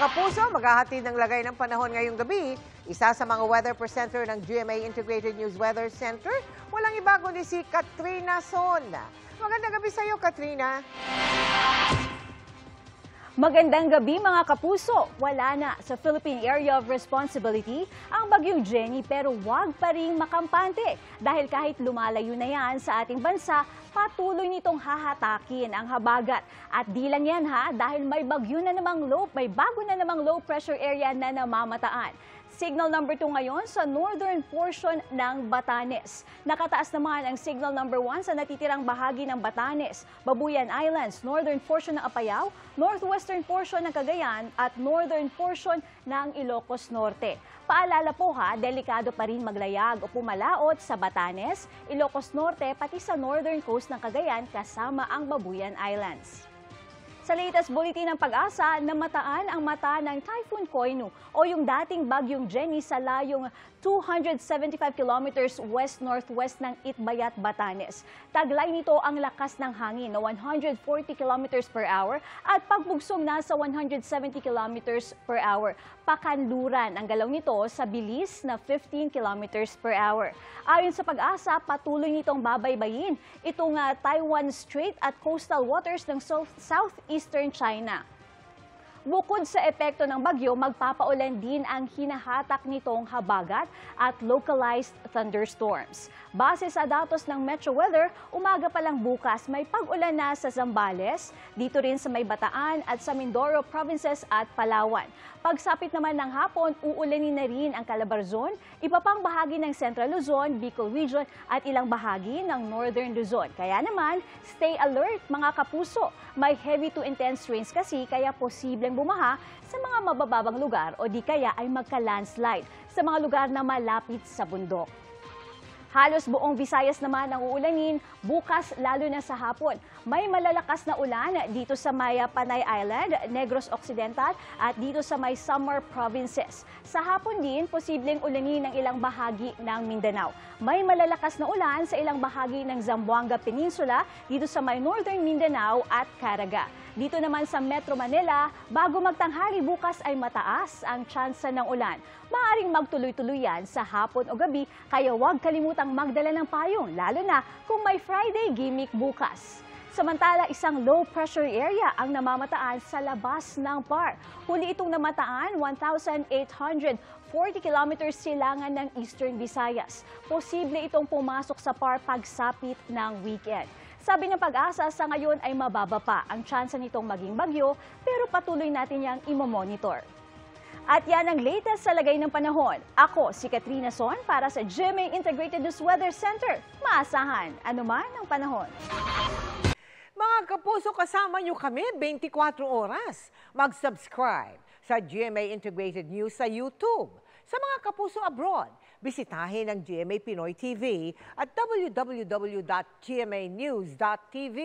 kapuso, maghahatid ng lagay ng panahon ngayong gabi. Isa sa mga weather presenter ng GMA Integrated News Weather Center, walang iba kundi si Katrina Son. Magandang gabi sa iyo, Katrina. Magandang gabi mga kapuso. Wala na sa Philippine Area of Responsibility ang bagyong Jenny pero wag pa ring makampante dahil kahit lumalayo na yan sa ating bansa, patuloy nitong hahatakin ang habagat. At di lang yan dahil may bago na namang low pressure area na namamataan. Signal number 2 ngayon sa northern portion ng Batanes. Nakataas naman ang signal number 1 sa natitirang bahagi ng Batanes, Babuyan Islands, northern portion ng Apayao, northwestern portion ng Cagayan at northern portion ng Ilocos Norte. Paalala po delikado pa rin maglayag o pumalaot sa Batanes, Ilocos Norte pati sa northern coast ng Cagayan kasama ang Babuyan Islands. Sa latest bulletin ng Pag-asa, namataan ang mata ng Typhoon Koinu o yung dating bagyong Jenny sa layong 275 kilometers west-northwest ng Itbayat, Batanes. Taglay nito ang lakas ng hangin na 140 kilometers per hour at pagbugsong nasa 170 kilometers per hour. Pakanluran ang galaw nito sa bilis na 15 kilometers per hour. Ayon sa Pag-asa, patuloy nitong babaybayin itong Taiwan Strait at coastal waters ng southeastern China. Bukod sa epekto ng bagyo, magpapaulan din ang hinahatak nitong habagat at localized thunderstorms. Base sa datos ng Metro Weather, umaga pa lang bukas may pag-ulan na sa Zambales, dito rin sa May Bataan at sa Mindoro Provinces at Palawan. Pagsapit naman ng hapon, uulanin na rin ang Calabarzon, iba pang bahagi ng Central Luzon, Bicol Region at ilang bahagi ng Northern Luzon. Kaya naman, stay alert mga kapuso. May heavy to intense rains kasi kaya posibleng bumaha sa mga mabababang lugar o di kaya ay magka-landslide sa mga lugar na malapit sa bundok. Halos buong Visayas naman ang uulanin bukas lalo na sa hapon. May malalakas na ulan dito sa may Panay Island, Negros Occidental at dito sa may Samar Provinces. Sa hapon din, posibleng ulanin ng ilang bahagi ng Mindanao. May malalakas na ulan sa ilang bahagi ng Zamboanga Peninsula dito sa may Northern Mindanao at Caraga. Dito naman sa Metro Manila, bago magtanghali bukas ay mataas ang tsansa ng ulan. Maaaring magtuloy-tuloy yan sa hapon o gabi, kaya huwag kalimutang magdala ng payong, lalo na kung may Friday gimmick bukas. Samantala, isang low pressure area ang namamataan sa labas ng PAR. Huli itong namataan 1,840 kilometers silangan ng Eastern Visayas. Posible itong pumasok sa PAR pagsapit ng weekend. Sabi ng Pag-asa, sa ngayon ay mababa pa ang tsansa nitong maging bagyo pero patuloy natin yang imomonitor. At yan ang latest sa lagay ng panahon. Ako si Katrina Son para sa GMA Integrated News Weather Center. Maasahan anuman ang panahon. Mga kapuso, kasama nyo kami 24 oras. Mag-subscribe sa GMA Integrated News sa YouTube. Sa mga kapuso abroad, bisitahin ang GMA Pinoy TV at www.gmanews.tv.